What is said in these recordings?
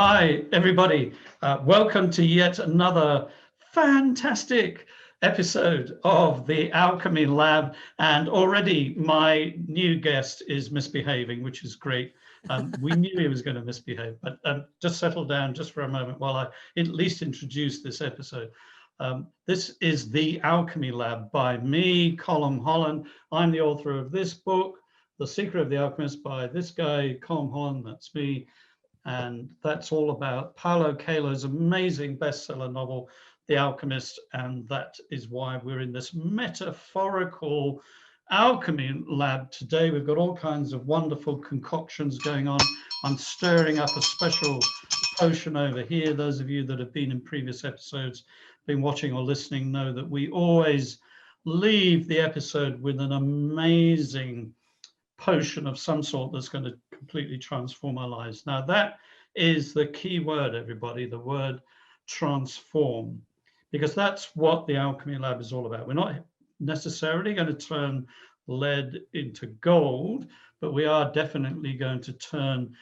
Hi, everybody. Welcome to yet another fantastic episode of the Alchemy Lab. And already my new guest is misbehaving, which is great. We knew he was going to misbehave, but just settle down just for a moment while I at least introduce this episode. This is the Alchemy Lab by me, Colm Holland. I'm the author of this book, The Secret of the Alchemist, by this guy, Colm Holland, that's me. And that's all about Paulo Coelho's amazing bestseller novel, The Alchemist. And that is why we're in this metaphorical alchemy lab today. We've got all kinds of wonderful concoctions going on. I'm stirring up a special potion over here. Those of you that have been in previous episodes, been watching or listening, know that we always leave the episode with an amazing potion of some sort that's going to completely transform our lives. Now, that is the key word, everybody, the word transform, because that's what the Alchemy Lab is all about. We're not necessarily going to turn lead into gold, but we are definitely going to turn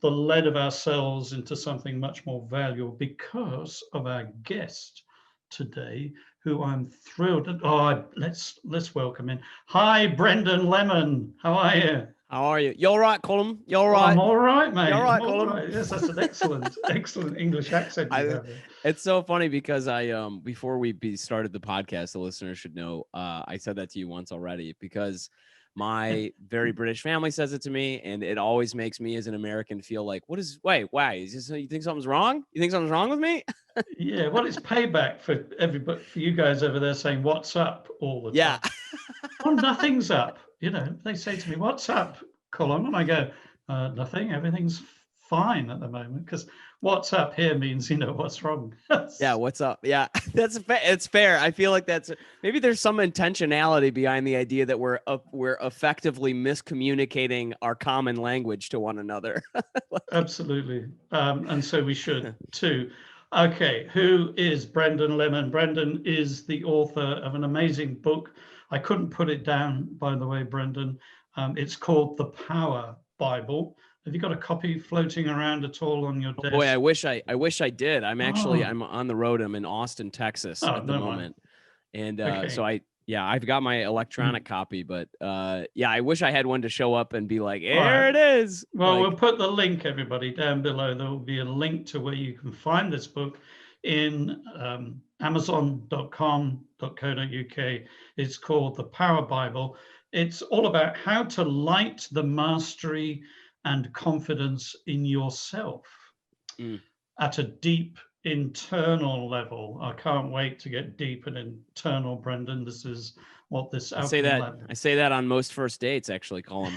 the lead of ourselves into something much more valuable because of our guest today, who I'm thrilled to, let's welcome in. Hi, Brendon Lemon. How are you? How are you? You all right, Colm? You all right? I'm all right, mate. You all right, I'm all Colm? right. Yes, that's an excellent English accent you have there. It's so funny because before we started the podcast, the listeners should know I said that to you once already because my very British family says it to me, and it always makes me as an American feel like, why? Is this, you think something's wrong? You think something's wrong with me? Yeah, well, it's payback for everybody, for you guys over there saying "What's up" all the time. Yeah. Oh, nothing's up. You know, they say to me, "What's up, Colm?" And I go, "Nothing. Everything's fine at the moment." Because "What's up" here means what's wrong. Yeah, what's up? Yeah, it's fair. I feel like maybe there's some intentionality behind the idea that we're effectively miscommunicating our common language to one another. Absolutely, and so we should too. Okay, who is Brendon Lemon? Brendon is the author of an amazing book. I couldn't put it down, by the way, Brendon. It's called The Power Bible. Have you got a copy floating around at all on your desk? Boy, I wish I did. I'm on the road. I'm in Austin, Texas at the moment. And okay. so I've got my electronic copy, but I wish I had one to show up and be like, here it is. Well, we'll put the link, everybody, down below. There will be a link to where you can find this book in amazon.com.co.uk. It's called The Power Bible. It's all about how to light the mastery and confidence in yourself at a deep internal level. I can't wait to get deep and internal, Brendon. This is what this I say that on most first dates, actually, Colm,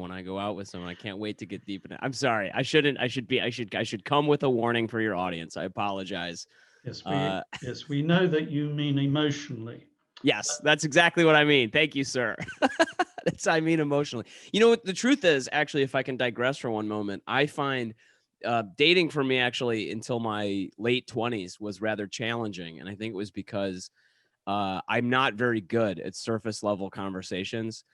when I go out with someone. I can't wait to get deep in it. I'm sorry. I should come with a warning for your audience. I apologize. Yes, we know that you mean emotionally. Yes, that's exactly what I mean. Thank you, sir. I mean emotionally. You know what the truth is, actually, if I can digress for one moment, I find dating for me actually until my late 20s was rather challenging. And I think it was because I'm not very good at surface level conversations.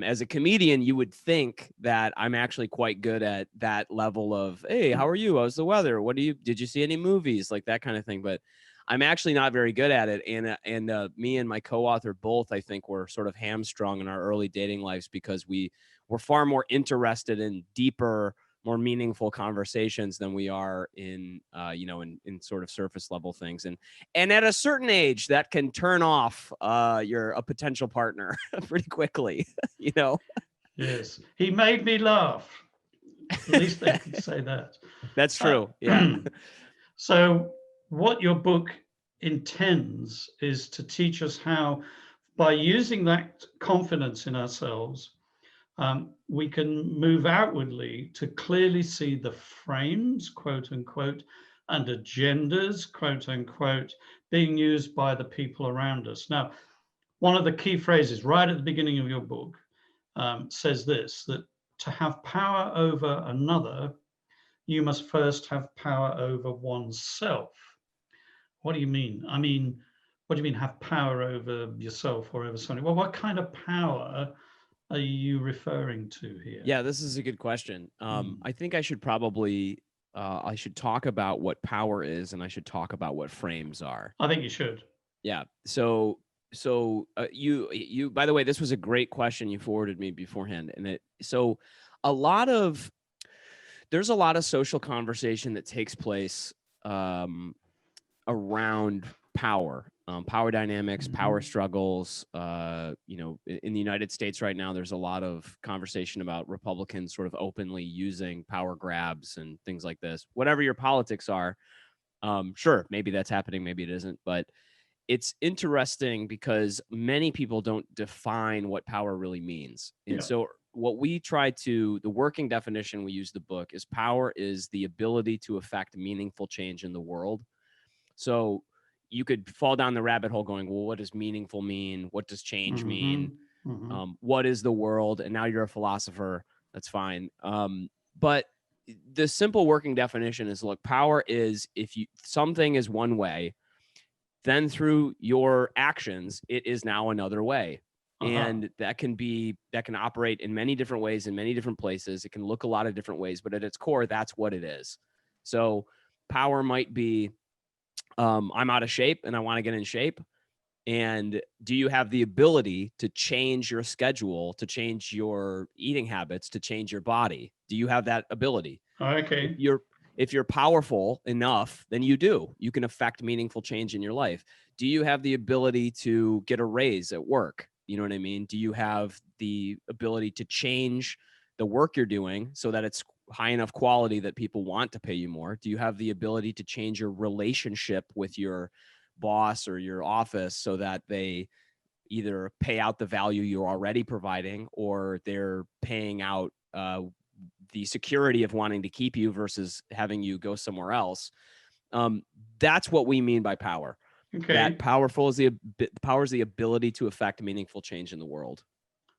As a comedian, you would think that I'm actually quite good at that level of, hey, how are you? How's the weather? Did you see any movies? Like that kind of thing. But I'm actually not very good at it. And me and my co-author both, I think, were sort of hamstrung in our early dating lives because we were far more interested in deeper, more meaningful conversations than we are in in sort of surface level things. And at a certain age that can turn off a potential partner pretty quickly, Yes. He made me laugh. At least they can say that. That's true. Yeah. So what your book intends is to teach us how, by using that confidence in ourselves, we can move outwardly to clearly see the frames, quote unquote, and agendas, quote unquote, being used by the people around us. Now, one of the key phrases right at the beginning of your book says this, that to have power over another, you must first have power over oneself. What do you mean? I mean, what do you mean have power over yourself or over something? Well, what kind of power are you referring to here? Yeah, this is a good question. I think I should probably I should talk about what power is, and I should talk about what frames are. I think you should. Yeah. So you by the way, this was a great question you forwarded me beforehand, and there's a lot of social conversation that takes place around power, power dynamics, power struggles. In the United States right now, there's a lot of conversation about Republicans sort of openly using power grabs and things like this. Whatever your politics are, sure, maybe that's happening, maybe it isn't, but it's interesting because many people don't define what power really means. And so the working definition we use the book is power is the ability to affect meaningful change in the world. So you could fall down the rabbit hole going, well, what does meaningful mean? What does change mean? What is the world? And now you're a philosopher. That's fine. But the simple working definition is, look, power is something is one way, then through your actions, it is now another way. And that can operate in many different ways in many different places. It can look a lot of different ways, but at its core, that's what it is. So power might be, I'm out of shape and I want to get in shape. And do you have the ability to change your schedule, to change your eating habits, to change your body? Do you have that ability? Okay. If you're powerful enough, then you do. You can affect meaningful change in your life. Do you have the ability to get a raise at work? You know what I mean? Do you have the ability to change the work you're doing so that it's high enough quality that people want to pay you more? Do you have the ability to change your relationship with your boss or your office so that they either pay out the value you're already providing, or they're paying out the security of wanting to keep you versus having you go somewhere else? That's what we mean by power. Okay. That power is the ability to affect meaningful change in the world.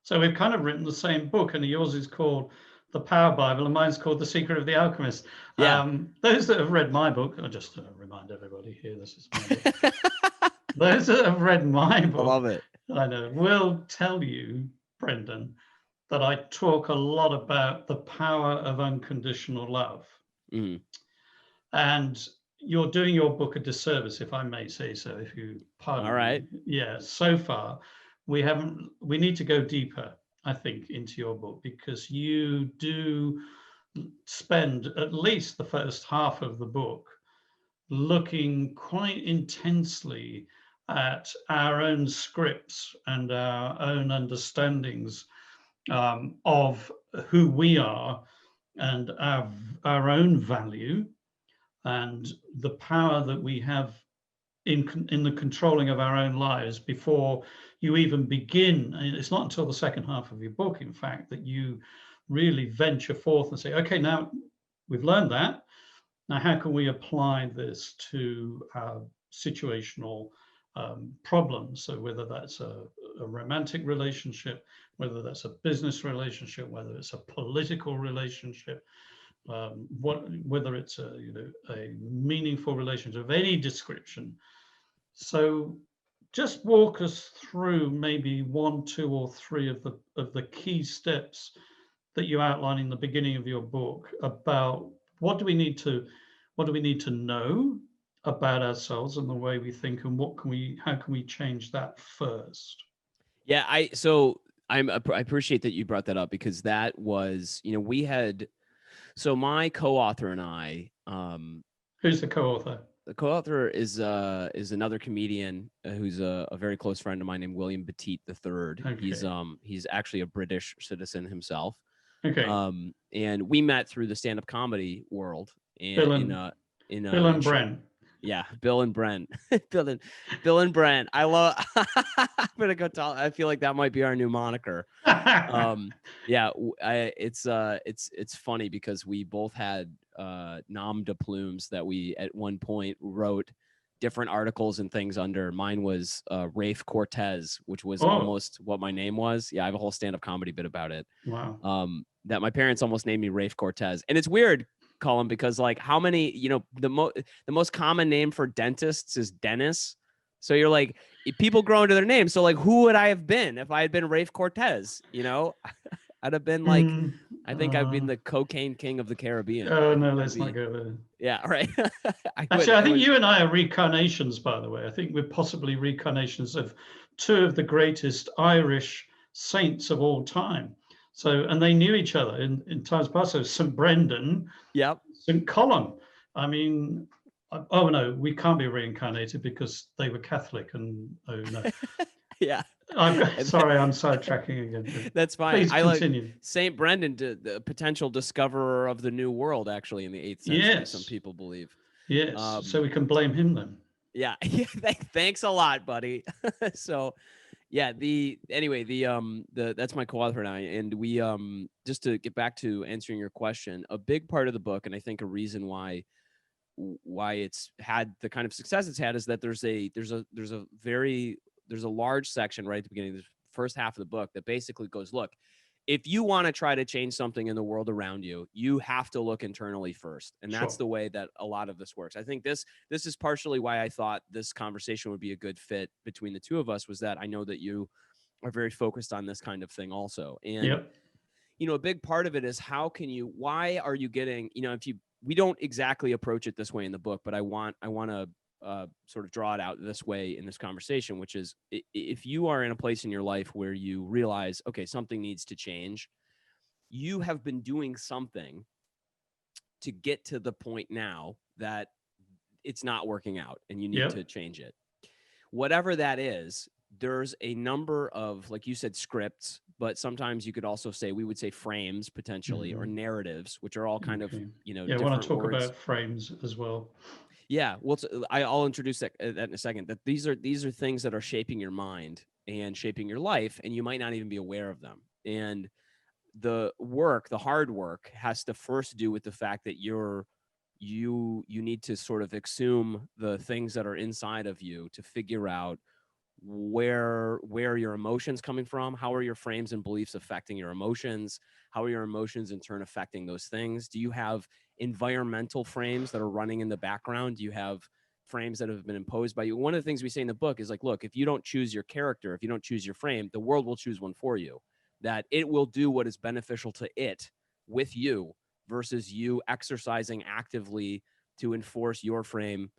So we've kind of written the same book, and yours is called The Power Bible, and mine's called The Secret of the Alchemist. Yeah. Those that have read my book, I'll just remind everybody here, this is my book. Those that have read my book, I love it. I know, will tell you, Brendon, that I talk a lot about the power of unconditional love. And you're doing your book a disservice, if I may say so, if you pardon me. All right. Yeah, so far, we need to go deeper, I think, into your book, because you do spend at least the first half of the book looking quite intensely at our own scripts and our own understandings of who we are and our own value and the power that we have in the controlling of our own lives before you even begin. And it's not until the second half of your book, in fact, that you really venture forth and say, okay, now we've learned that. Now, how can we apply this to situational problems? So whether that's a romantic relationship, whether that's a business relationship, whether it's a political relationship, whether it's a meaningful relationship of any description. So just walk us through maybe 1, 2, or 3 of the key steps that you outline in the beginning of your book about what do we need to know about ourselves and the way we think, and how can we change that first? Yeah, I appreciate that you brought that up, because that was, so my co-author and I, who's the co-author? The co-author is another comedian who's a very close friend of mine named William Petit III. Okay. He's actually a British citizen himself. Okay. And we met through the stand-up comedy world. Bill and Brent. Yeah, Bill and Brent. Bill and Brent. I love. I'm gonna go talk. I feel like that might be our new moniker. Yeah, it's funny because we both had nom de plumes that we at one point wrote different articles and things under. Mine was Rafe Cortez, which was almost what my name was. Yeah, I have a whole stand-up comedy bit about it. Wow. That my parents almost named me Rafe Cortez, and it's weird, Colm, because like how many, the most common name for dentists is Dennis. So you're like, people grow into their names. So like, who would I have been if I had been Rafe Cortez? I'd have been like I think I've been the cocaine king of the Caribbean. Oh, I no, think let's not go there. Yeah, right. Actually, I think you and I are reincarnations, by the way. I think we're possibly reincarnations of two of the greatest Irish saints of all time. So, and they knew each other in times past. So St. Brendan, Yep. St. Colm. I mean, oh no, we can't be reincarnated because they were Catholic. And oh no, Yeah. Sorry, I'm sidetracking again. That's fine. Please continue. Like Saint Brendan, the potential discoverer of the New World, actually in the 8th century. Yes. Some people believe. Yes. So we can blame him then. Yeah. Thanks a lot, buddy. So, yeah. That's my co-author and I, and we just to get back to answering your question, a big part of the book, and I think a reason why it's had the kind of success it's had is that there's a large section right at the beginning, the first half of the book, that basically goes, look, if you want to try to change something in the world around you, you have to look internally first. And that's the way that a lot of this works. I think this is partially why I thought this conversation would be a good fit between the two of us, was that I know that you are very focused on this kind of thing also. And, a big part of it is why are you getting, we don't exactly approach it this way in the book, but I want to sort of draw it out this way in this conversation, which is if you are in a place in your life where you realize, okay, something needs to change, you have been doing something to get to the point now that it's not working out and you need to change it. Whatever that is, there's a number of, like you said, scripts, but sometimes you could also say, we would say frames potentially, or narratives, which are all kind of, I want to talk about frames as well. Yeah, well, I'll introduce that in a second. That these are things that are shaping your mind and shaping your life, and you might not even be aware of them. And the hard work, has to first do with the fact that you need to sort of exhume the things that are inside of you to figure out where your emotions coming from, how are your frames and beliefs affecting your emotions, how are your emotions in turn affecting those things. Do you have environmental frames that are running in the background? Do you have frames that have been imposed by you? One of the things we say in the book is like, look, if you don't choose your character, if you don't choose your frame, the world will choose one for you, that it will do what is beneficial to it with you versus you exercising actively to enforce your frame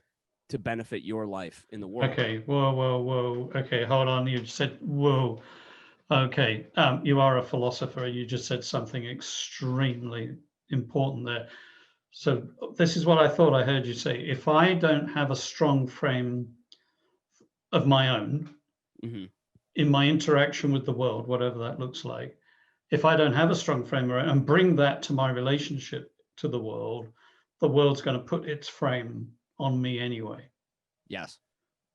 to benefit your life in the world. Okay, whoa. Okay, hold on. You said whoa. Okay, you are a philosopher. You just said something extremely important there. So this is what I thought I heard you say. If I don't have a strong frame of my own in my interaction with the world, whatever that looks like, if I don't have a strong frame and bring that to my relationship to the world's going to put its frame on me anyway. Yes.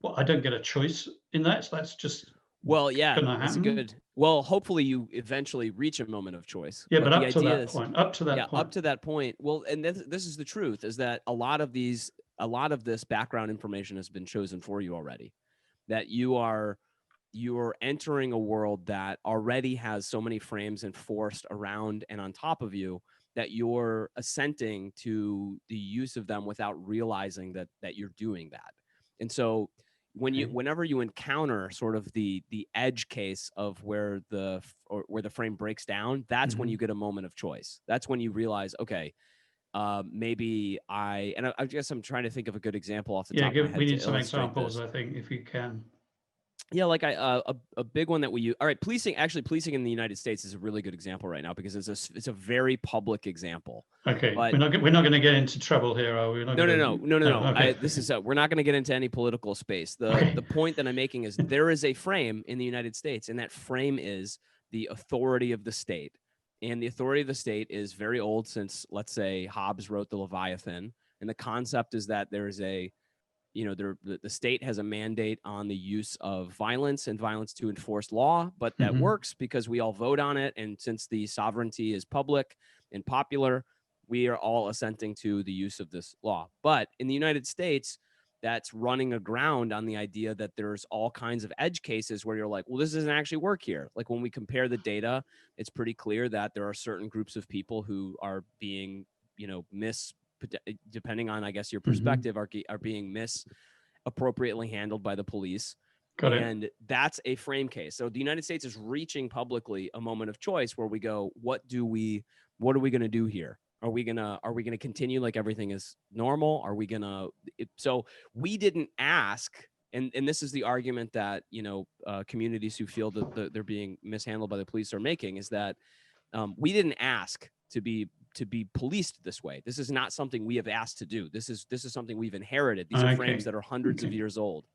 Well, I don't get a choice in that. So that's just that's good. Well, hopefully you eventually reach a moment of choice. Yeah, but up to that point. Well, and this is the truth, is that a lot of this background information has been chosen for you already. That you are entering a world that already has so many frames enforced around and on top of you, that you're assenting to the use of them without realizing that you're doing that. And so whenever you encounter sort of the edge case of where the frame breaks down, that's when you get a moment of choice. That's when you realize, okay, maybe I guess I'm trying to think of a good example off the top of my head. We need some examples, I think, if you can. Yeah, like a big one that we use. All right, policing in the United States is a really good example right now because it's a very public example. Okay, but we're not going to get into trouble here, are we? No. Okay. We're not going to get into any political space. The point that I'm making is there is a frame in the United States, and that frame is the authority of the state. And the authority of the state is very old, since, let's say, Hobbes wrote the Leviathan. And the concept is that there is the state has a mandate on the use of violence and violence to enforce law, but that works because we all vote on it. And since the sovereignty is public and popular, we are all assenting to the use of this law. But in the United States, that's running aground on the idea that there's all kinds of edge cases where you're like, well, this doesn't actually work here. Like when we compare the data, it's pretty clear that there are certain groups of people who are being, depending on, I guess, your perspective, are being misappropriately handled by the police. And that's a frame case. So the United States is reaching publicly a moment of choice where we go, what do we what are we going to do here? Are we going to continue like everything is normal? Are we going to, so we didn't ask. And this is the argument that, communities who feel that they're being mishandled by the police are making, is that we didn't ask to be policed this way. This is not something we have asked to do. This is something we've inherited. These are frames that are hundreds of years old.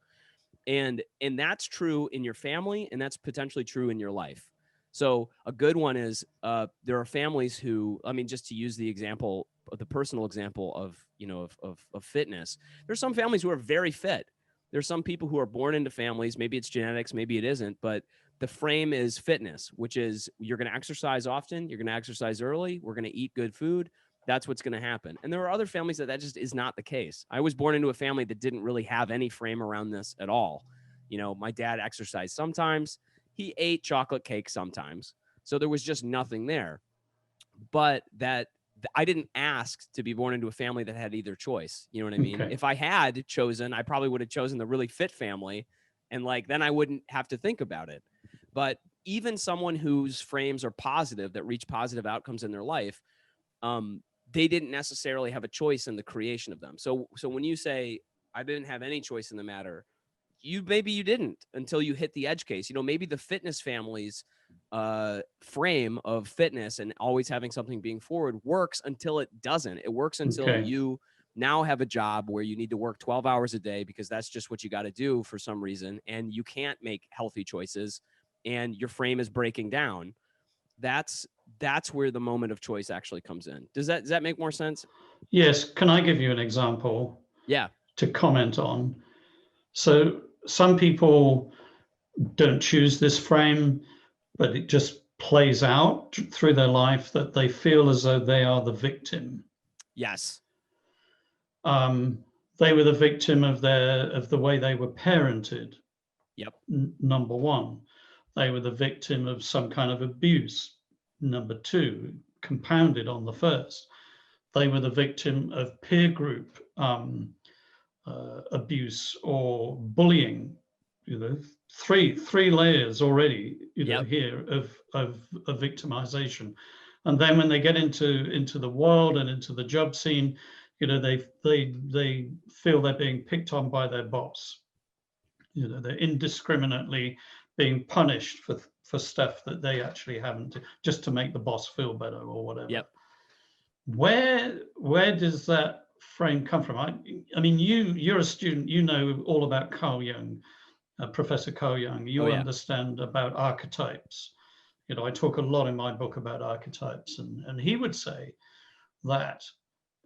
And that's true in your family, and that's potentially true in your life. So a good one is there are families who, I mean, just to use the example, the personal example of, of fitness, there's some families who are very fit. There's some people who are born into families, maybe it's genetics, maybe it isn't, but the frame is fitness, which is you're going to exercise often, you're going to exercise early, we're going to eat good food. That's what's going to happen. And there are other families that just is not the case. I was born into a family that didn't really have any frame around this at all. My dad exercised sometimes. He ate chocolate cake sometimes. So there was just nothing there. But that I didn't ask to be born into a family that had either choice. You know what I mean? Okay. If I had chosen, I probably would have chosen the really fit family. And then I wouldn't have to think about it. But even someone whose frames are positive, that reach positive outcomes in their life, they didn't necessarily have a choice in the creation of them. So when you say, I didn't have any choice in the matter, maybe you didn't until you hit the edge case. Maybe the fitness family's frame of fitness and always having something being forward works until it doesn't. It works until you now have a job where you need to work 12 hours a day because that's just what you got to do for some reason. And you can't make healthy choices and your frame is breaking down. That's where the moment of choice actually comes in. Does that make more sense? Yes. Can I give you an example? Yeah. To comment on. So some people don't choose this frame, but it just plays out through their life that they feel as though they are the victim. Yes. They were the victim of the way they were parented. Yep. Number one, they were the victim of some kind of abuse. Number two, compounded on the first, they were the victim of peer group abuse or bullying. Three layers already, here of victimization. And then when they get into the world and into the job scene, they feel they're being picked on by their boss. They're indiscriminately being punished for stuff that they actually haven't, just to make the boss feel better or whatever. Yep. Where does that frame come from? I mean, you're a student, you know all about Carl Jung, Professor Carl Jung. You understand about archetypes. I talk a lot in my book about archetypes, and he would say that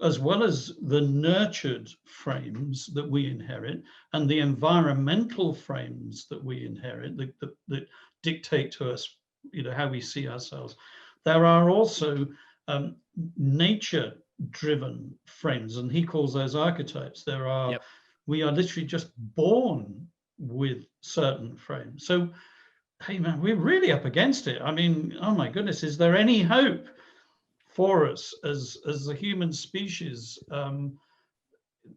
as well as the nurtured frames that we inherit and the environmental frames that we inherit that dictate to us, how we see ourselves, there are also nature-driven frames, and he calls those archetypes. We are literally just born with certain frames. So, hey man, we're really up against it. I mean, oh my goodness, is there any hope for us as the human species?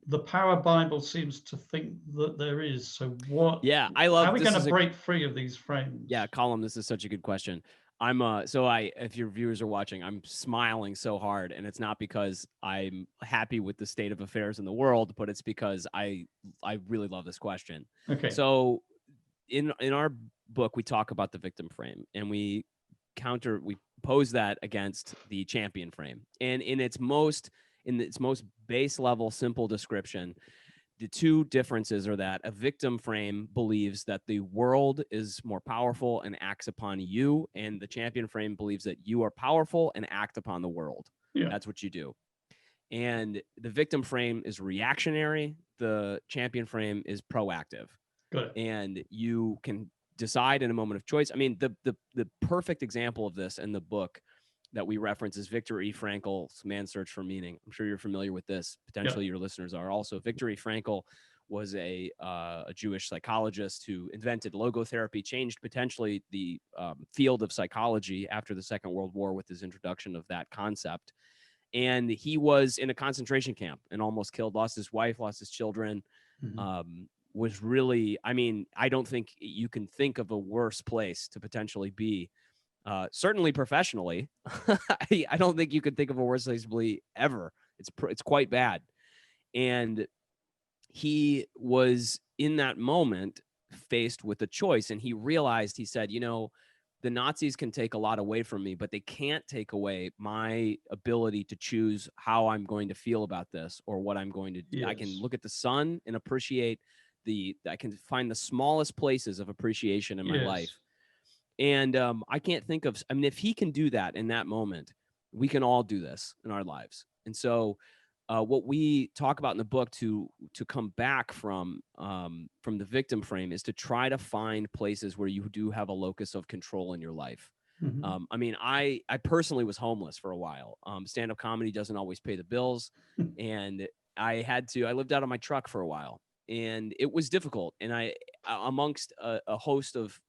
The Power Bible seems to think that there is. So what? Yeah, I love. How are we going to break free of these frames? Yeah, Colm, this is such a good question. If your viewers are watching, I'm smiling so hard, and it's not because I'm happy with the state of affairs in the world, but it's because I really love this question. Okay. So in our book, we talk about the victim frame, and we pose that against the champion frame. And in its most base level, simple description, the two differences are that a victim frame believes that the world is more powerful and acts upon you, and the champion frame believes that you are powerful and act upon the world. Yeah. That's what you do. And the victim frame is reactionary. The champion frame is proactive. Good. And you can decide in a moment of choice. I mean, the perfect example of this in the book that we reference is Viktor E. Frankel's Man's Search for Meaning. I'm sure you're familiar with this. Potentially your listeners are also. Viktor E. Frankl was a Jewish psychologist who invented logotherapy, changed potentially the field of psychology after the Second World War with his introduction of that concept. And he was in a concentration camp and almost killed, lost his wife, lost his children. Mm-hmm. Was really, I mean, I don't think you can think of a worse place to potentially be certainly professionally. I don't think you could think of a worse place to be ever. It's quite bad. And he was in that moment faced with a choice, and he realized, he said, the Nazis can take a lot away from me, but they can't take away my ability to choose how I'm going to feel about this or what I'm going to do. Yes. I can look at the sun and appreciate I can find the smallest places of appreciation in my life. And I can't think of, if he can do that in that moment, we can all do this in our lives. And so what we talk about in the book to come back from the victim frame is to try to find places where you do have a locus of control in your life. Mm-hmm. I personally was homeless for a while. Stand-up comedy doesn't always pay the bills. And I lived out of my truck for a while, and it was difficult. And amongst a host of,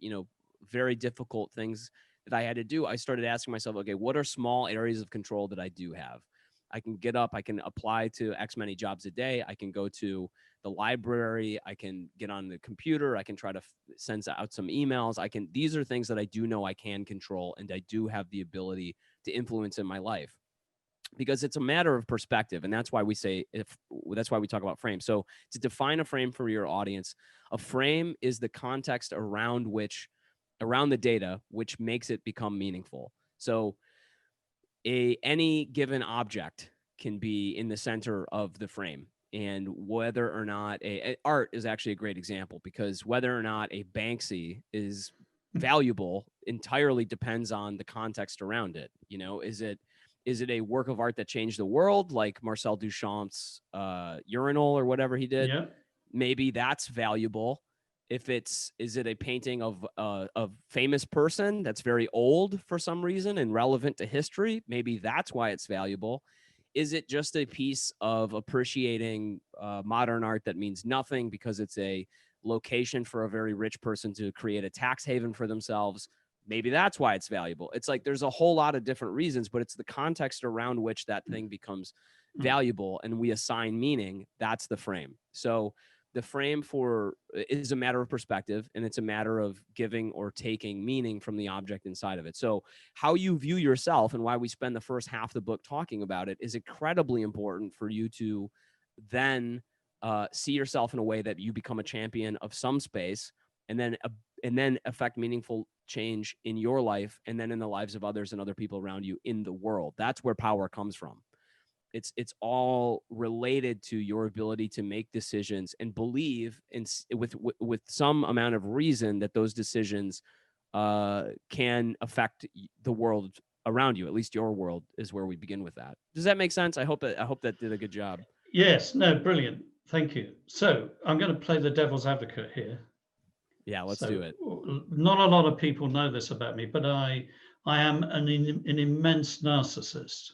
very difficult things that I had to do, I started asking myself, okay, what are small areas of control that I do have? I can get up, I can apply to X many jobs a day. I can go to the library. I can get on the computer. I can try to send out some emails. These are things that I do know I can control, and I do have the ability to influence in my life, because it's a matter of perspective. And that's why we that's why we talk about frame. So to define a frame for your audience, a frame is the context around the data, which makes it become meaningful. So any given object can be in the center of the frame, and whether or not art is actually a great example, because whether or not a Banksy is valuable entirely depends on the context around it. Is it a work of art that changed the world, like Marcel Duchamp's urinal or whatever he did? Yeah. Maybe that's valuable. Is it a painting of a famous person that's very old for some reason and relevant to history? Maybe that's why it's valuable. Is it just a piece of appreciating modern art that means nothing because it's a location for a very rich person to create a tax haven for themselves? Maybe that's why it's valuable. It's like there's a whole lot of different reasons, but it's the context around which that thing becomes valuable, and we assign meaning. That's the frame. So the frame is a matter of perspective, and it's a matter of giving or taking meaning from the object inside of it. So how you view yourself, and why we spend the first half of the book talking about it, is incredibly important for you to then see yourself in a way that you become a champion of some space, and then affect meaningful change in your life, and then in the lives of others and other people around you in the world. That's where power comes from. It's all related to your ability to make decisions and believe with some amount of reason that those decisions can affect the world around you. At least your world is where we begin with that. Does that make sense? I hope that did a good job. Yes. No, brilliant. Thank you. So I'm going to play the devil's advocate here. Yeah, let's do it. Not a lot of people know this about me, but I am an immense narcissist.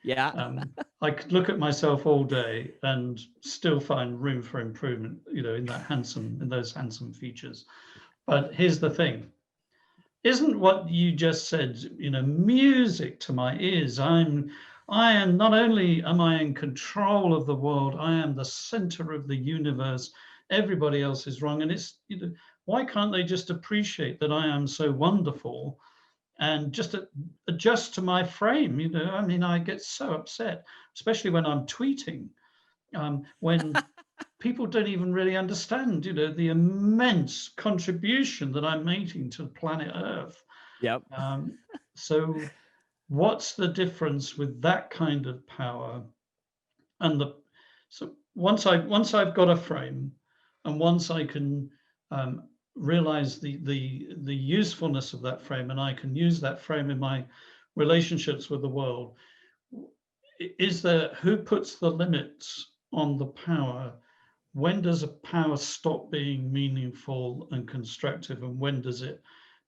Yeah. I could look at myself all day and still find room for improvement, in those handsome features. But here's the thing. Isn't what you just said, music to my ears? I am not only am I in control of the world, I am the center of the universe. Everybody else is wrong. And it's, why can't they just appreciate that I am so wonderful and just adjust to my frame? I get so upset, especially when I'm tweeting, when people don't even really understand, the immense contribution that I'm making to planet Earth. Yep. So what's the difference with that kind of power? So once I've got a frame, and once I can realize the usefulness of that frame, and I can use that frame in my relationships with the world, who puts the limits on the power? When does a power stop being meaningful and constructive, and when does it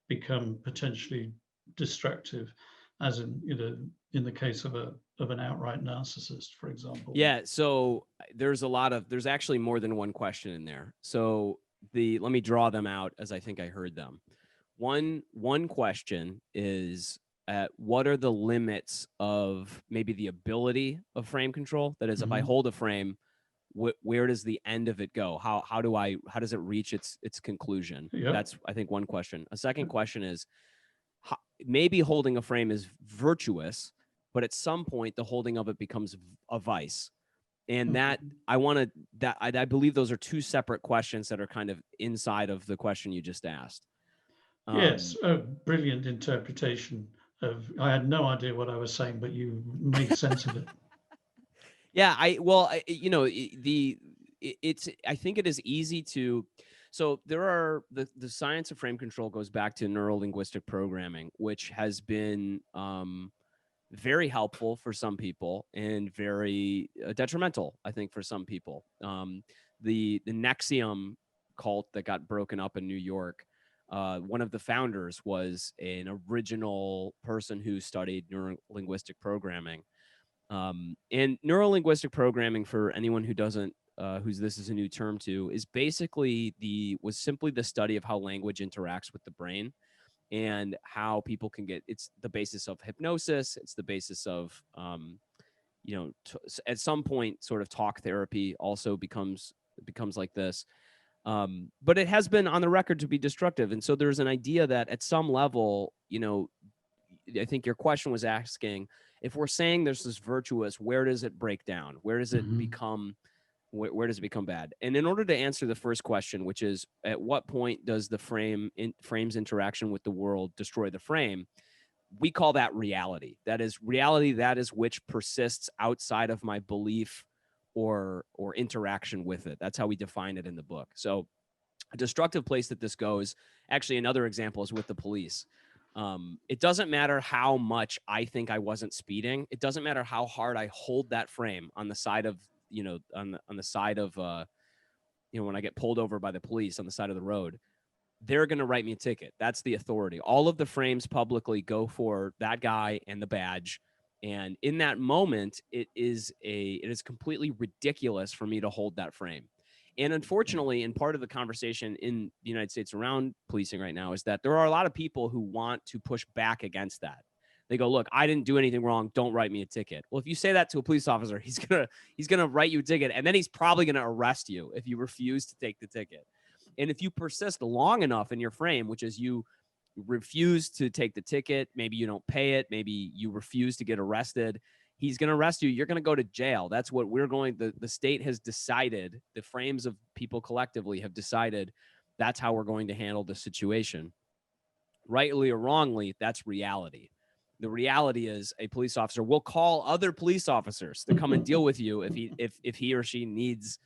become potentially destructive, as in the case of an outright narcissist, for example? Yeah. So there's actually more than one question in there. So let me draw them out as I think I heard them. One question is, what are the limits of maybe the ability of frame control? That is, if I hold a frame, where does the end of it go? How does it reach its conclusion? Yep. That's, I think, one question. A second question is, maybe holding a frame is virtuous, but at some point the holding of it becomes a vice. And that I believe those are two separate questions that are kind of inside of the question you just asked. Yes, a brilliant interpretation of. I had no idea what I was saying, but you made sense of it. Yeah, I think it is easy to. So there are the science of frame control goes back to neuro-linguistic programming, which has been very helpful for some people and very detrimental, I think, for some people. The Nexium cult that got broken up in New York, one of the founders was an original person who studied neuro-linguistic programming. And neuro-linguistic programming, for anyone who doesn't, who's this is a new term to, is basically was simply the study of how language interacts with the brain and how people can get. It's the basis of hypnosis. It's the basis of, at some point, sort of talk therapy also becomes like this. But it has been on the record to be destructive, and so there's an idea that at some level, I think your question was asking, if we're saying there's this virtuous, where does it break down? Where does it become? Where does it become bad? And in order to answer the first question, which is at what point does the frame's interaction with the world destroy the frame, we call that reality. That is reality. That is which persists outside of my belief or interaction with it. That's how we define it in the book. So a destructive place that this goes, actually, another example is with the police. It doesn't matter how much I think I wasn't speeding. It doesn't matter how hard I hold that frame on the side of, on the side of, when I get pulled over by the police on the side of the road, they're going to write me a ticket. That's the authority. All of the frames publicly go for that guy and the badge. And in that moment, it is completely ridiculous for me to hold that frame. And unfortunately, and part of the conversation in the United States around policing right now is that there are a lot of people who want to push back against that. They go, look, I didn't do anything wrong. Don't write me a ticket. Well, if you say that to a police officer, he's gonna write you a ticket, and then he's probably gonna arrest you if you refuse to take the ticket. And if you persist long enough in your frame, which is you refuse to take the ticket, maybe you don't pay it, maybe you refuse to get arrested, he's going to arrest you. You're going to go to jail. That's what the state has decided. The frames of people collectively have decided that's how we're going to handle the situation. Rightly or wrongly, that's reality. The reality is a police officer will call other police officers to come and deal with you if he or she needs,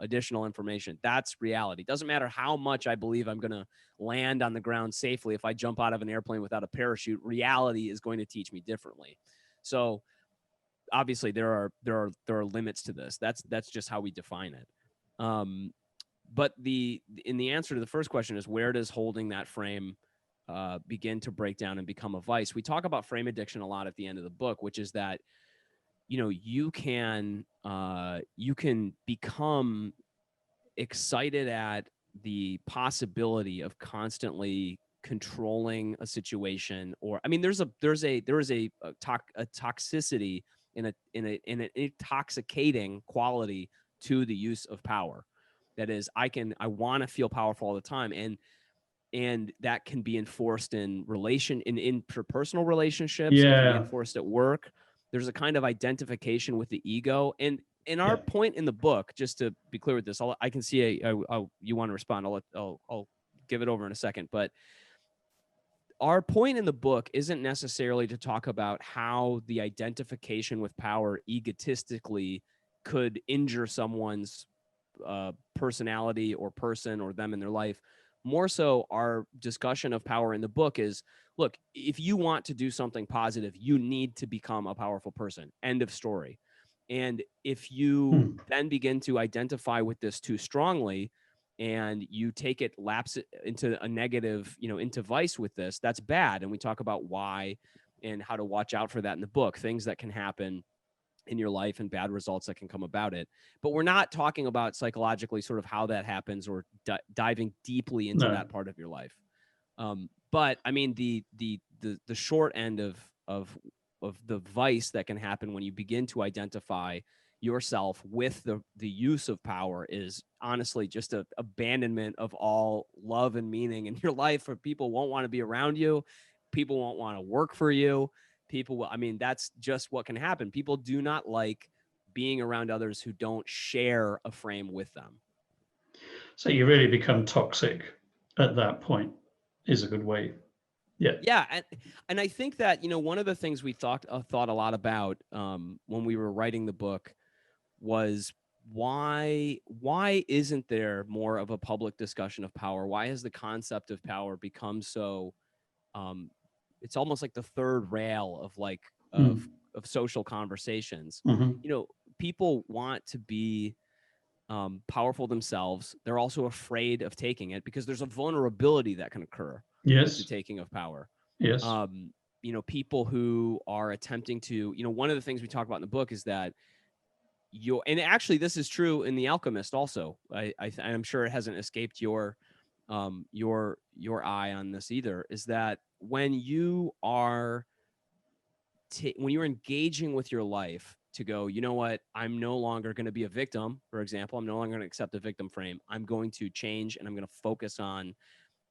additional information. That's reality. Doesn't matter how much I believe I'm going to land on the ground safely if I jump out of an airplane without a parachute. Reality is going to teach me differently. So obviously there are limits to this. That's just how we define it. But in the answer to the first question is, where does holding that frame begin to break down and become a vice? We talk about frame addiction a lot at the end of the book, which is that you can become excited at the possibility of constantly controlling a situation, or there is a toxicity in an intoxicating quality to the use of power. That is, I want to feel powerful all the time, and that can be enforced in interpersonal relationships. It can be enforced at work. There's a kind of identification with the ego. And in our point in the book, just to be clear with this, I can see you want to respond. I'll give it over in a second. But our point in the book isn't necessarily to talk about how the identification with power egotistically could injure someone's personality or person or them in their life. More so, our discussion of power in the book is, look, if you want to do something positive, you need to become a powerful person. End of story. And if you then begin to identify with this too strongly and you take it, lapse it into a negative, into vice with this, that's bad. And we talk about why and how to watch out for that in the book, things that can happen in your life and bad results that can come about it. But we're not talking about psychologically sort of how that happens or diving deeply into that part of your life. But I mean, the short end of the vice that can happen when you begin to identify yourself with the use of power is honestly just a abandonment of all love and meaning in your life. Or people won't want to be around you. People won't want to work for you. People will, I mean, that's just what can happen. People do not like being around others who don't share a frame with them. So you really become toxic at that point is a good way. Yeah. Yeah, and I think that, you know, one of the things we thought a lot about when we were writing the book was why isn't there more of a public discussion of power? Why has the concept of power become so it's almost like the third rail of like of social conversations? Mm-hmm. You know, people want to be powerful themselves. They're also afraid of taking it because there's a vulnerability that can occur with the Yes. taking of power. Yes. You know, people who are attempting to, you know, one of the things we talk about in the book is that and actually this is true in The Alchemist also. I'm sure it hasn't escaped your eye on this either, is that when you are when you're engaging with your life to go, you know what, I'm no longer going to be a victim, for example, I'm no longer going to accept a victim frame. I'm going to change and I'm going to focus on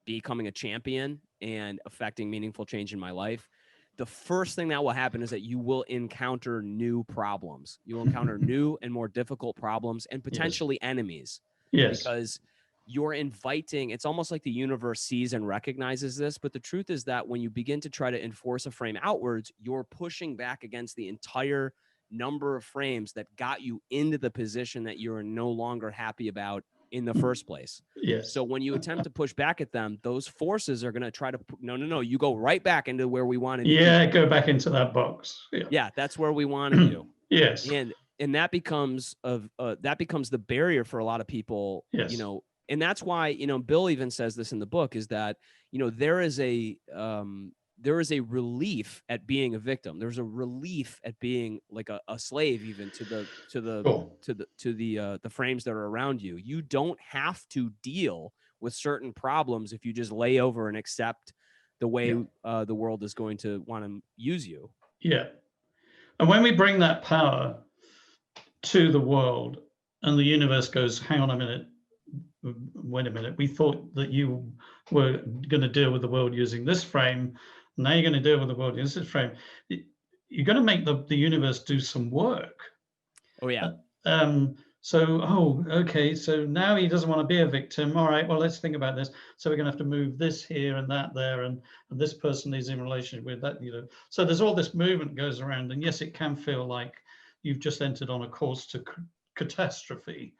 becoming a champion and affecting meaningful change in my life. The first thing that will happen is that you will encounter new problems. You will encounter new and more difficult problems and potentially enemies. Yes. Because you're inviting, it's almost like the universe sees and recognizes this. But the truth is that when you begin to try to enforce a frame outwards, you're pushing back against the entire number of frames that got you into the position that you're no longer happy about in the first place. Yes. So when you attempt to push back at them, those forces are going to try to, no, you go right back into where we wanted you. Yeah, go back into that box. Yeah, that's where we wanted you. Yes. And that becomes the barrier for a lot of people. Yes. You know, and that's why, you know, Bill even says this in the book, is that, you know, there is a relief at being a victim. There's a relief at being like a slave, even to the frames that are around you. You don't have to deal with certain problems if you just lay over and accept the way the world is going to want to use you. Yeah. And when we bring that power to the world and the universe goes, hang on a minute, wait a minute, we thought that you were going to deal with the world using this frame. Now you're going to deal with the world using this frame. You're going to make the universe do some work. Oh, yeah. So, okay, so now he doesn't want to be a victim. All right, well, let's think about this. So we're going to have to move this here and that there, and this person is in relationship with that, you know. So there's all this movement goes around, and yes, it can feel like you've just entered on a course to catastrophe.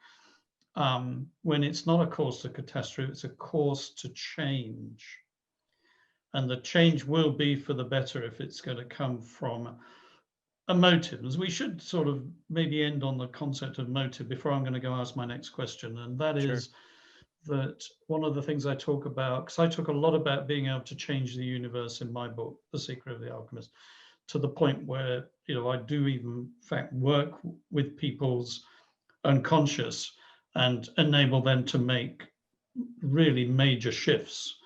When it's not a course to catastrophe, it's a course to change. And the change will be for the better if it's going to come from a motive. We should sort of maybe end on the concept of motive before I'm going to go ask my next question. And that is that one of the things I talk about, because I talk a lot about being able to change the universe in my book, The Secret of the Alchemist, to the point where, you know, I do even, in fact, work with people's unconscious and enable them to make really major shifts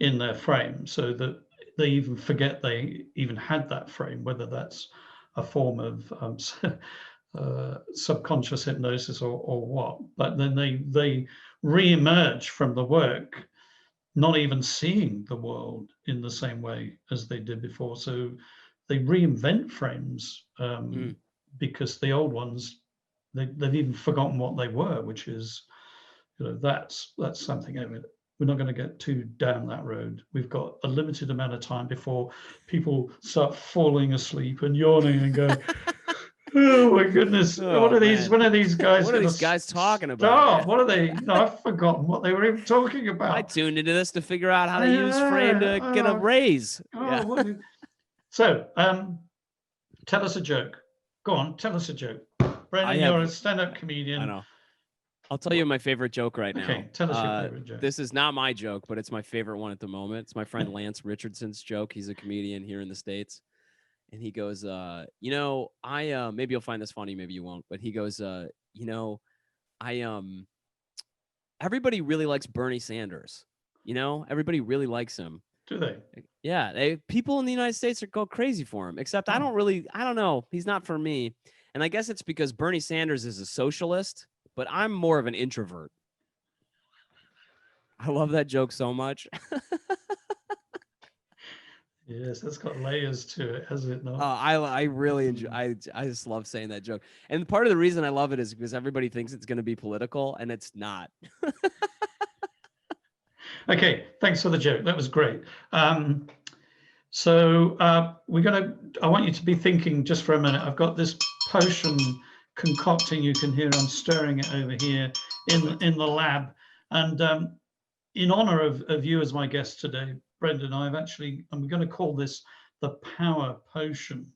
in their frame so that they even forget they even had that frame, whether that's a form of subconscious hypnosis or what. But then they re-emerge from the work, not even seeing the world in the same way as they did before. So they reinvent frames because the old ones, they've even forgotten what they were, which is, you know, that's something. I mean, we're not going to get too down that road. We've got a limited amount of time before people start falling asleep and yawning and going, "Oh my goodness, what are these guys? What are these guys talking about? What are they? No, I've forgotten what they were even talking about. I tuned into this to figure out how to use frame to get a raise." So, tell us a joke. Go on, tell us a joke. Brendon, you're a stand-up comedian. I know. I'll tell you my favorite joke right now. Okay, tell us your favorite joke. This is not my joke, but it's my favorite one at the moment. It's my friend Lance Richardson's joke. He's a comedian here in the States. And he goes, you know, maybe you'll find this funny, maybe you won't. But he goes, you know, everybody really likes Bernie Sanders. You know, everybody really likes him. Do they? Yeah, people in the United States go crazy for him, except I don't know. He's not for me. And I guess it's because Bernie Sanders is a socialist, but I'm more of an introvert. I love that joke so much. Yes, that's got layers to it, has it not? I really enjoy. I just love saying that joke. And part of the reason I love it is because everybody thinks it's going to be political, and it's not. Okay, thanks for the joke. That was great. So I want you to be thinking just for a minute. I've got this potion concocting. You can hear I'm stirring it over here in the lab. And in honor of you as my guest today, Brendon, I'm going to call this the power potion.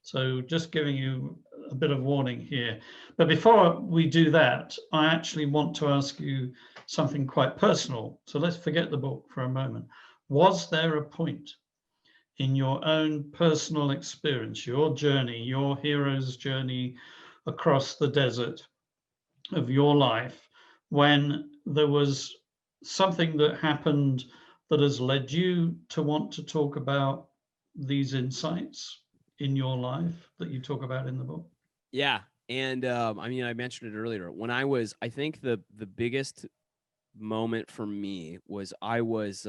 So just giving you a bit of warning here. But before we do that, I actually want to ask you something quite personal. So let's forget the book for a moment. Was there a point in your own personal experience, your journey, your hero's journey across the desert of your life, when there was something that happened that has led you to want to talk about these insights in your life that you talk about in the book? Yeah. And I mean, I mentioned it earlier. When I think the biggest moment for me was I was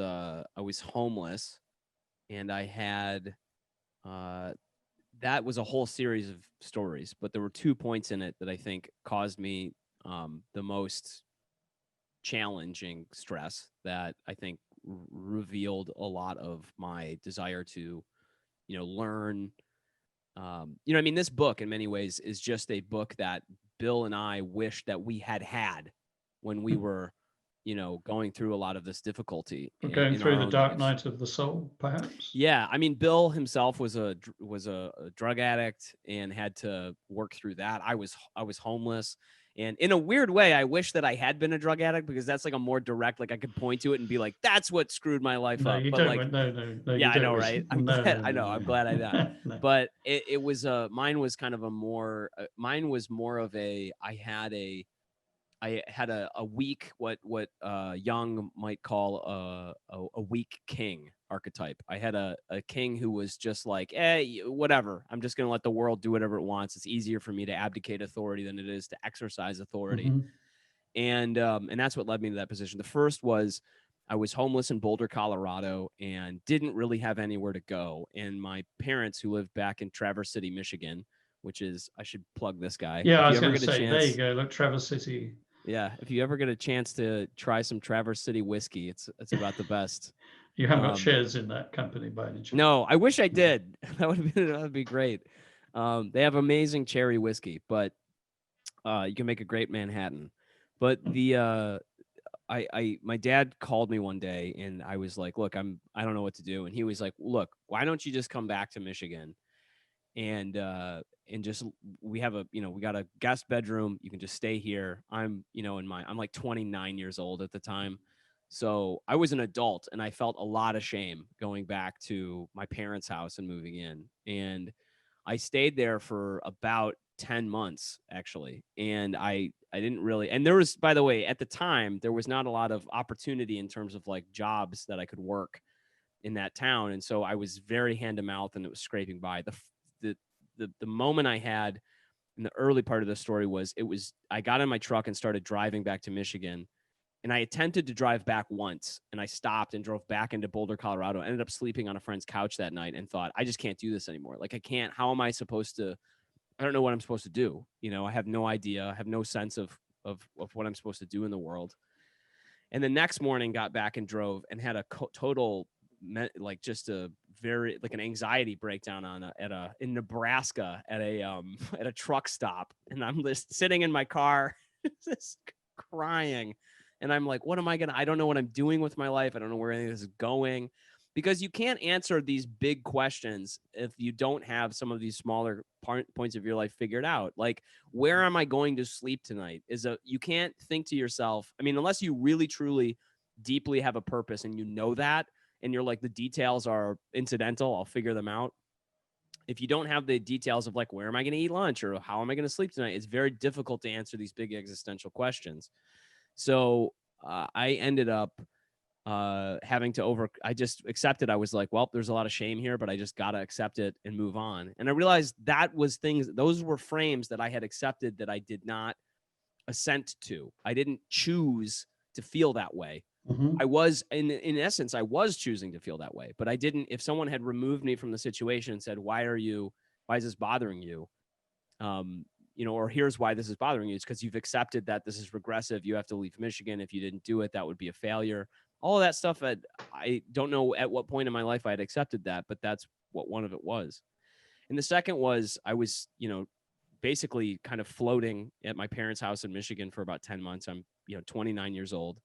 homeless, and I had that was a whole series of stories, but there were 2 points in it that I think caused me the most challenging stress that I think revealed a lot of my desire to, learn. I mean, this book in many ways is just a book that Bill and I wish that we had when we were, going through a lot of this difficulty Going in through our the own dark lives. night of the soul, perhaps? Yeah, I mean, Bill himself was a drug addict and had to work through that. I was homeless, and in a weird way, I wish that I had been a drug addict, because that's like a more direct, like I could point to it and be like, "That's what screwed my life No, up." you But don't. like, No, yeah, you I know, don't. right? I'm No, glad. no, I know. I'm glad I not. no, no. But it was mine was kind of a more mine was more of a I had a weak, what Jung might call a weak king archetype. I had a king who was just like, whatever. I'm just going to let the world do whatever it wants. It's easier for me to abdicate authority than it is to exercise authority. Mm-hmm. And that's what led me to that position. The first was I was homeless in Boulder, Colorado, and didn't really have anywhere to go. And my parents, who lived back in Traverse City, Michigan, which is, I should plug this guy. Yeah, If I you was ever going to get a say, there you chance, go. Look, Traverse City. yeah, if you ever get a chance to try some Traverse City whiskey, it's about the best. You haven't got shares in that company by any chance? No, I wish I did. That would be great. They have amazing cherry whiskey, but you can make a great Manhattan. But the my dad called me one day, and I was like, "Look, I don't know what to do." And he was like, "Look, why don't you just come back to Michigan and just we have we got a guest bedroom. You can just stay here." I'm I'm like 29 years old at the time. So I was an adult, and I felt a lot of shame going back to my parents' house and moving in. And I stayed there for about 10 months actually. And I didn't really, and there was, by the way, at the time, there was not a lot of opportunity in terms of like jobs that I could work in that town. And so I was very hand to mouth, and it was scraping by. The moment I had in the early part of the story was I got in my truck and started driving back to Michigan. And I attempted to drive back once, and I stopped and drove back into Boulder, Colorado. I ended up sleeping on a friend's couch that night and thought, I just can't do this anymore. Like, I can't, how am I supposed to, I don't know what I'm supposed to do. I have no idea. I have no sense of what I'm supposed to do in the world. And the next morning got back and drove and had a total, like just a very, like an anxiety breakdown in Nebraska at at a truck stop. And I'm just sitting in my car, just crying. And I'm like, what am I I don't know what I'm doing with my life. I don't know where any of this is going, because you can't answer these big questions if you don't have some of these smaller points of your life figured out. Like, where am I going to sleep tonight? You can't think to yourself. I mean, unless you really, truly, deeply have a purpose and you know that, and you're like, the details are incidental, I'll figure them out. If you don't have the details of like, where am I going to eat lunch or how am I going to sleep tonight, it's very difficult to answer these big existential questions. So I ended up I just accepted. I was like, well, there's a lot of shame here, but I just got to accept it and move on. And I realized those were frames that I had accepted that I did not assent to. I didn't choose to feel that way. Mm-hmm. I was, in essence, I was choosing to feel that way, but I didn't. If someone had removed me from the situation and said, why is this bothering you? Or here's why this is bothering you. It's because you've accepted that this is regressive. You have to leave Michigan. If you didn't do it, that would be a failure. All of that stuff. I don't know at what point in my life I had accepted that, but that's what one of it was. And the second was I was, basically kind of floating at my parents' house in Michigan for about 10 months. I'm, 29 years old.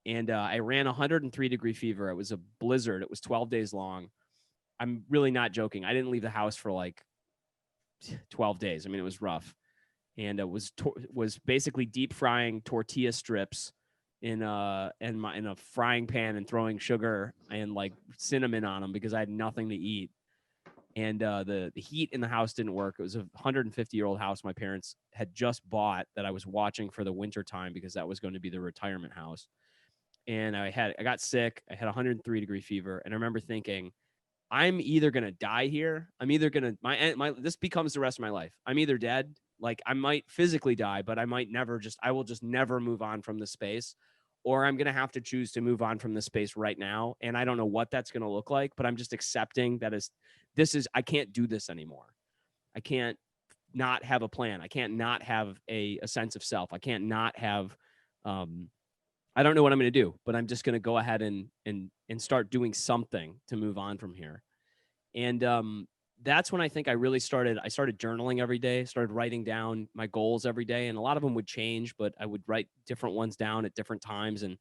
And I ran 103-degree fever. It was a blizzard. It was 12 days long. I'm really not joking. I didn't leave the house for like 12 days. I mean, it was rough. And it was basically deep frying tortilla strips in a frying pan and throwing sugar and like cinnamon on them because I had nothing to eat. And the heat in the house didn't work. It was a 150-year-old house my parents had just bought that I was watching for the winter time because that was going to be the retirement house. And I got sick. I had 103-degree fever. And I remember thinking, I'm either going to die here. I'm either going to, this becomes the rest of my life. I'm either dead. Like I might physically die, but I will just never move on from this space, or I'm going to have to choose to move on from this space right now. And I don't know what that's going to look like, but I'm just accepting that I can't do this anymore. I can't not have a plan. I can't not have a sense of self. I can't not have, I don't know what I'm going to do, but I'm just going to go ahead and start doing something to move on from here. And that's when I think I started journaling every day, started writing down my goals every day. And a lot of them would change, but I would write different ones down at different times. And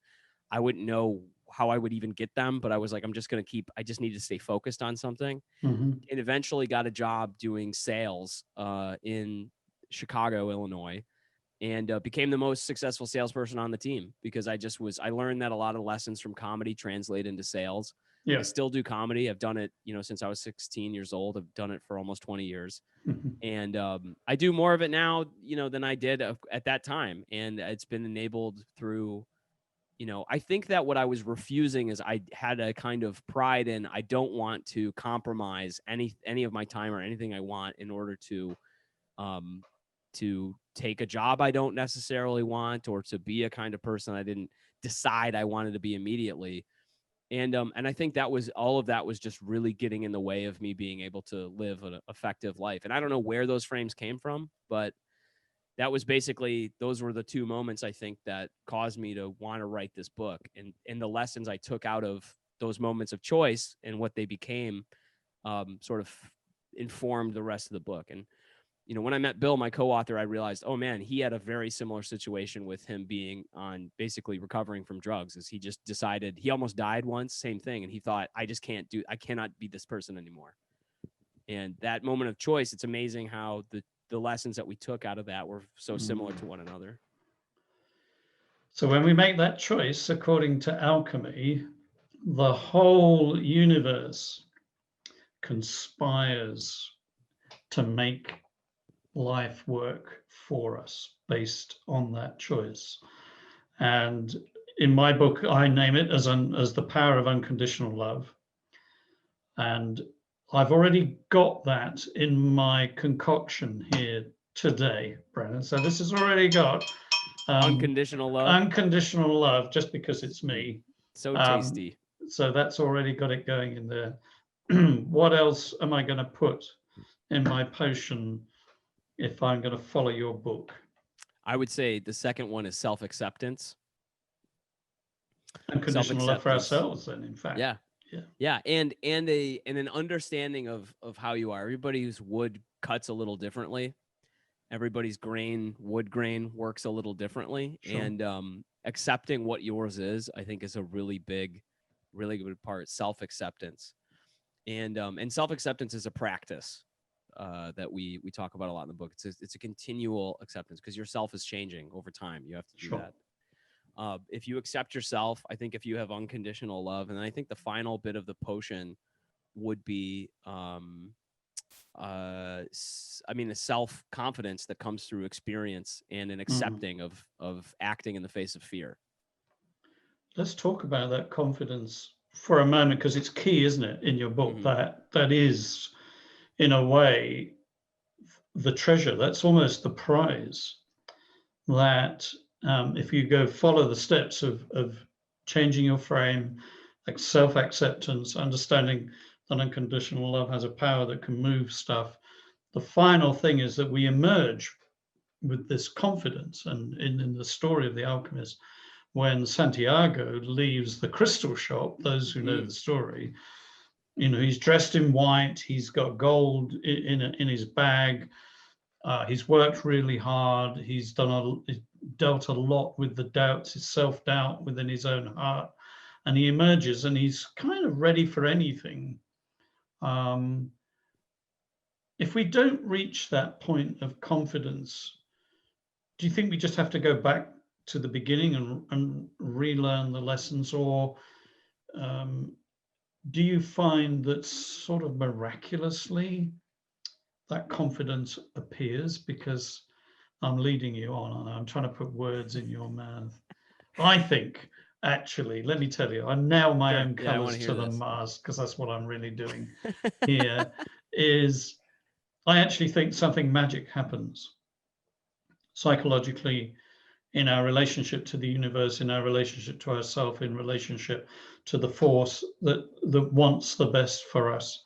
I wouldn't know how I would even get them, but I was like, I just need to stay focused on something. Mm-hmm. And eventually got a job doing sales in Chicago, Illinois. And became the most successful salesperson on the team because I learned that a lot of lessons from comedy translate into sales. Yeah. I still do comedy. I've done it, since I was 16 years old. I've done it for almost 20 years. Mm-hmm. And I do more of it now, than I did at that time. And it's been enabled through, I think that what I was refusing is I had a kind of pride in, I don't want to compromise any of my time or anything I want in order to take a job I don't necessarily want, or to be a kind of person I didn't decide I wanted to be immediately. And I think all of that was just really getting in the way of me being able to live an effective life. And I don't know where those frames came from, but that was those were the two moments I think that caused me to want to write this book, and the lessons I took out of those moments of choice and what they became sort of informed the rest of the book. And when I met Bill, my co-author, I realized, oh man, he had a very similar situation with him being on basically recovering from drugs. As he just decided, he almost died once, same thing. And he thought, I cannot be this person anymore. And that moment of choice, it's amazing how the lessons that we took out of that were so similar to one another. So when we make that choice, according to alchemy, the whole universe conspires to make life work for us based on that choice. And in my book, I name it as the power of unconditional love. And I've already got that in my concoction here today, Brendon. So this has already got unconditional love. Unconditional love, just because it's me. So tasty. So that's already got it going in there. What else am I going to put in my potion if I'm going to follow your book? I would say the second one is self-acceptance. Unconditional love for ourselves, then, in fact. Yeah. And an understanding of how you are. Everybody's wood cuts a little differently. Everybody's wood grain works a little differently. Sure. And accepting what yours is, I think, is a really good part. Self-acceptance. And self-acceptance is a practice that we talk about a lot in the book. It's a continual acceptance because yourself is changing over time. You have to do that. If you accept yourself, I think if you have unconditional love, and I think the final bit of the potion would be, a self-confidence that comes through experience and an accepting of acting in the face of fear. let's talk about that confidence for a moment, because it's key, isn't it, in your book? That is, in a way, the treasure. That's almost the prize. That if you go follow the steps of changing your frame, like self-acceptance, understanding that unconditional love has a power that can move stuff. The final thing is that we emerge with this confidence. And in the story of the alchemist, when Santiago leaves the crystal shop, those who know the story, he's dressed in white, he's got gold in his bag, he's worked really hard, he's dealt a lot with the doubts, his self-doubt within his own heart, and he emerges and he's kind of ready for anything. If we don't reach that point of confidence, do you think we just have to go back to the beginning and relearn the lessons, or do you find that sort of miraculously that confidence appears? Because I'm leading you on, and I'm trying to put words in your mouth. I think, actually, let me tell you, I nail my own colors to the mast, because that's what I'm really doing here, is I actually think something magic happens psychologically in our relationship to the universe, in our relationship to ourselves, in relationship to the force that wants the best for us.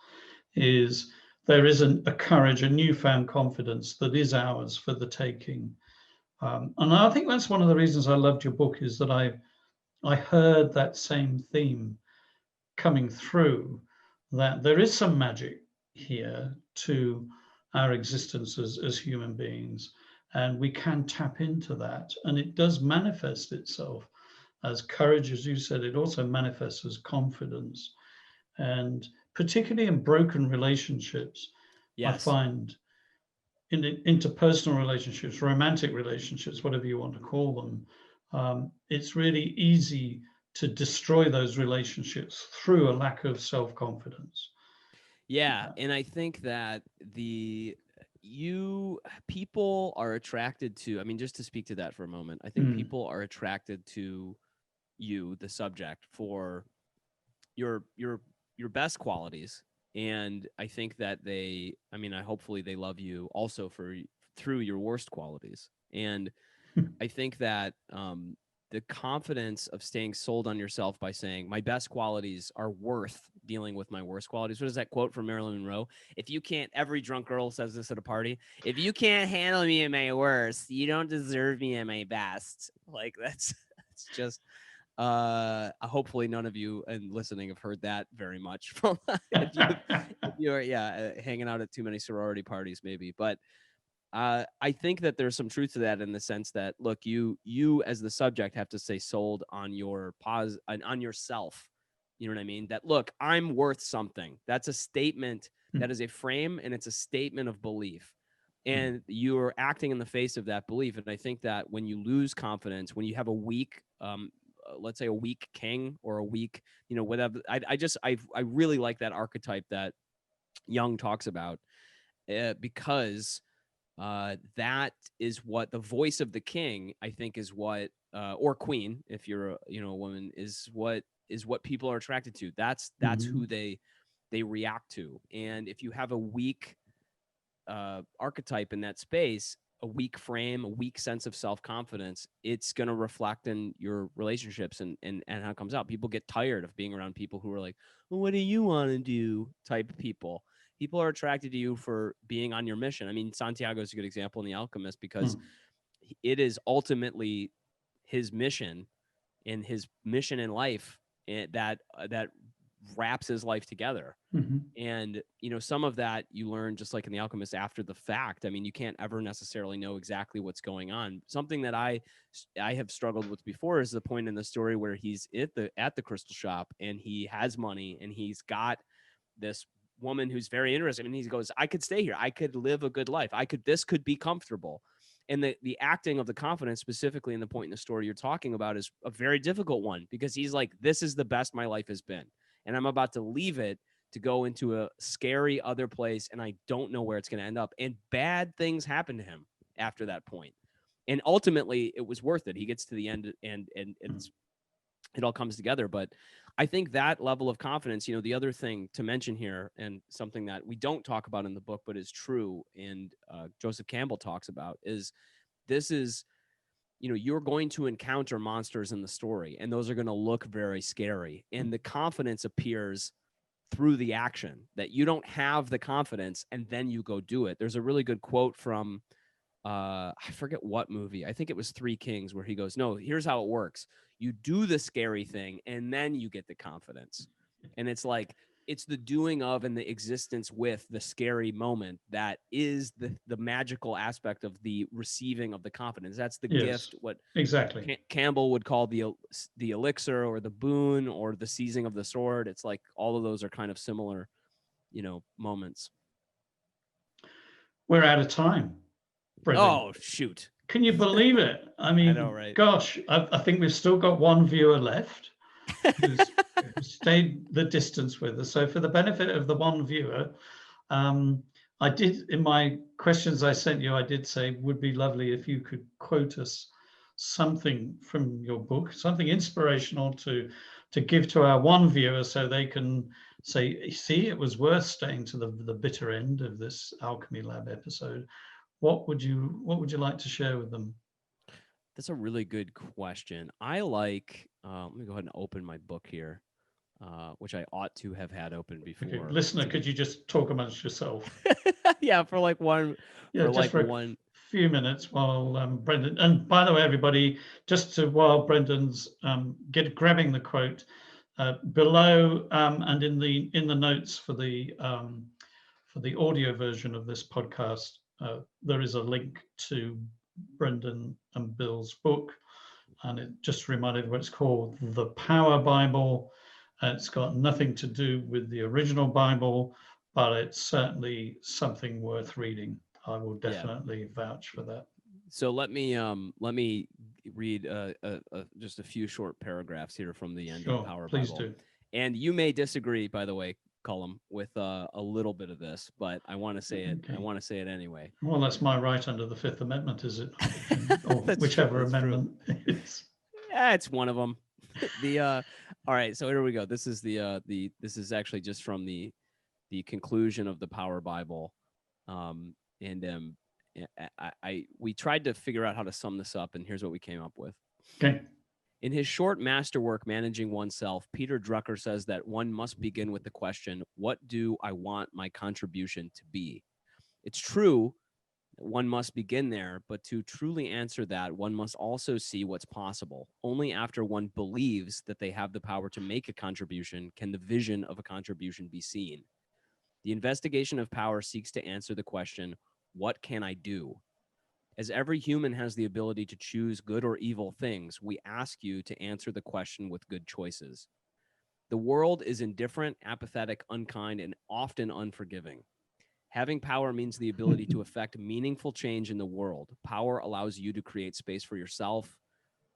Is there is a courage, a newfound confidence that is ours for the taking. And I think that's one of the reasons I loved your book, is that I heard that same theme coming through, that there is some magic here to our existence as human beings, and we can tap into that, and it does manifest itself as courage. As you said, it also manifests as confidence, and particularly in broken relationships. Yes. I find in interpersonal relationships, romantic relationships, whatever you want to call them, it's really easy to destroy those relationships through a lack of self-confidence. Yeah, and I think that people are attracted to, I mean, just to speak to that for a moment, I think people are attracted to you, the subject, for your best qualities. And I think that hopefully they love you also through your worst qualities. And I think that the confidence of staying sold on yourself by saying my best qualities are worth dealing with my worst qualities. What is that quote from Marilyn Monroe? If you can't, every drunk girl says this at a party, if you can't handle me at my worst, you don't deserve me at my best. Like that's just, hopefully none of you and listening have heard that very much from if you are hanging out at too many sorority parties maybe. But I think that there's some truth to that, in the sense that, look, you as the subject have to stay sold on your on yourself. You know what I mean? That, look, I'm worth something. That's a statement. That is a frame, and it's a statement of belief. And you're acting in the face of that belief. And I think that when you lose confidence, when you have a weak, let's say a weak king, or a weak, whatever. I really like that archetype that Jung talks about, because that is what the voice of the king, I think, is what, or queen, if you're a woman, is what people are attracted to. That's who they react to. And if you have a weak archetype in that space, a weak frame, a weak sense of self-confidence, it's going to reflect in your relationships and how it comes out. People get tired of being around people who are like, well, what do you want to do type of people. People are attracted to you for being on your mission. I mean, Santiago is a good example in The Alchemist, because it is ultimately his mission, and his mission in life, that wraps his life together. And some of that you learn, just like in The Alchemist, after the fact. I mean, you can't ever necessarily know exactly what's going on. Something that I have struggled with before is the point in the story where he's at the crystal shop, and he has money, and he's got this woman who's very interested. And he goes, I could stay here, I could live a good life, this could be comfortable. And the acting of the confidence, specifically in the point in the story you're talking about, is a very difficult one, because he's like, this is the best my life has been, and I'm about to leave it to go into a scary other place, and I don't know where it's going to end up. And bad things happen to him after that point. And ultimately it was worth it. He gets to the end, and it's it all comes together. But I think that level of confidence, the other thing to mention here, and something that we don't talk about in the book, but is true, and Joseph Campbell talks about, is this is, you're going to encounter monsters in the story, and those are going to look very scary. And the confidence appears through the action, that you don't have the confidence and then you go do it. There's a really good quote from, I forget what movie. I think it was Three Kings, where he goes, no, here's how it works. You do the scary thing and then you get the confidence. And it's like, it's the doing of and the existence with the scary moment that is the magical aspect of the receiving of the confidence. That's the gift, what exactly Campbell would call the elixir or the boon or the seizing of the sword. It's like all of those are kind of similar, moments. We're out of time, Brendon. Oh, shoot. Can you believe it? I mean, I know, right? Gosh, I think we've still got one viewer left who's stayed the distance with us. So for the benefit of the one viewer, I did, in my questions I sent you, I did say, would be lovely if you could quote us something from your book, something inspirational to give to our one viewer, so they can say, see, it was worth staying to the bitter end of this Alchemy Lab episode. What would you like to share with them? That's a really good question. I like, let me go ahead and open my book here, which I ought to have had open before. Okay. Listener, could you just talk amongst yourself? Yeah, for like one, yeah, just for one few minutes while Brendon, and by the way, everybody, just to while Brendon's grabbing the quote, below and in the notes for the audio version of this podcast, there is a link to Brendon and Bill's book, and it just reminded what it's called, The Power Bible. It's got nothing to do with the original Bible, but it's certainly something worth reading. I will definitely vouch for that. So let me read just a few short paragraphs here from the end of the Power please Bible. Do. And you may disagree, by the way, Colm, with a little bit of this, but I want to say it. Okay. I want to say it anyway. Well, that's my right under the Fifth Amendment, is it? Or whichever amendment it is. Yeah, it's one of them. All right, so here we go. This is this is actually just from the conclusion of the Power Bible, we tried to figure out how to sum this up, and here's what we came up with. Okay. In his short masterwork, Managing Oneself, Peter Drucker says that one must begin with the question, what do I want my contribution to be? It's true, one must begin there, but to truly answer that, one must also see what's possible. Only after one believes that they have the power to make a contribution can the vision of a contribution be seen. The investigation of power seeks to answer the question, what can I do? As every human has the ability to choose good or evil things, we ask you to answer the question with good choices. The world is indifferent, apathetic, unkind, and often unforgiving. Having power means the ability to affect meaningful change in the world. Power allows you to create space for yourself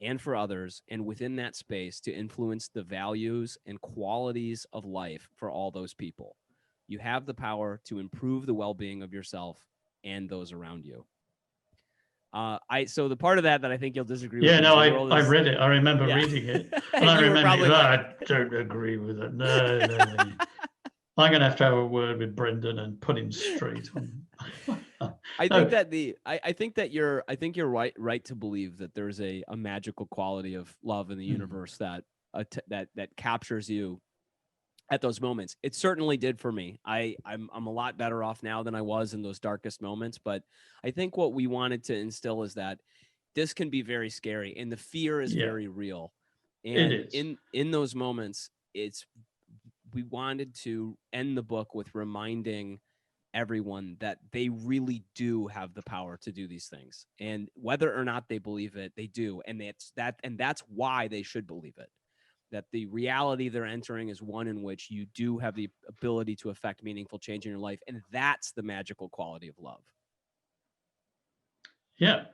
and for others, and within that space to influence the values and qualities of life for all those people. You have the power to improve the well-being of yourself and those around you. So the part of that I think you'll disagree with. Yeah, no, I read it. I remember reading it. And I remember, I don't agree with it. No. I'm going to have a word with Brendon and put him straight on. I think that you're right to believe that there's a magical quality of love in the universe that captures you at those moments. It certainly did for me. I'm a lot better off now than I was in those darkest moments. But I think what we wanted to instill is that this can be very scary, and the fear is very real. And it is. In those moments, we wanted to end the book with reminding everyone that they really do have the power to do these things, and whether or not they believe it, they do, and that's why they should believe it. That the reality they're entering is one in which you do have the ability to affect meaningful change in your life, and that's the magical quality of love. Yeah,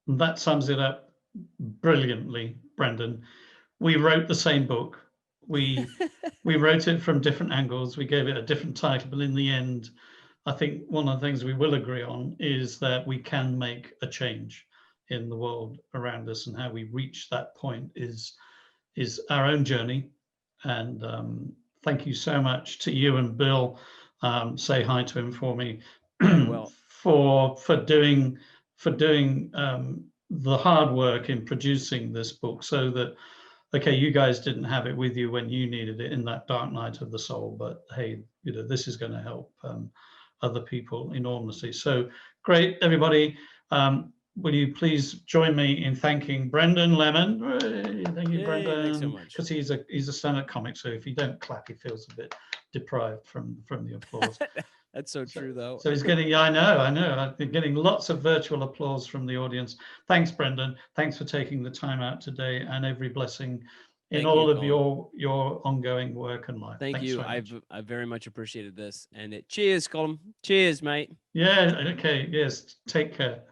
that sums it up brilliantly, Brendon. We wrote the same book. We wrote it from different angles. We gave it a different title, but in the end, I think one of the things we will agree on is that we can make a change in the world around us, and how we reach that point is is our own journey. And thank you so much to you and Bill. Say hi to him for me. Well, for doing the hard work in producing this book, so that, okay, you guys didn't have it with you when you needed it in that dark night of the soul, but hey, this is going to help other people enormously. So great, everybody. Will you please join me in thanking Brendon Lemon? Thank you, Brendon. Thanks so much. Because he's a stand-up comic, so if you don't clap, he feels a bit deprived from the applause. That's so true, though. So he's getting, I know. I've been getting lots of virtual applause from the audience. Thanks, Brendon. Thanks for taking the time out today, and every blessing in all of your ongoing work and life. Thank Thanks you. I've very much appreciated this. And cheers, Colm. Cheers, mate. Yeah. Okay. Yes. Take care.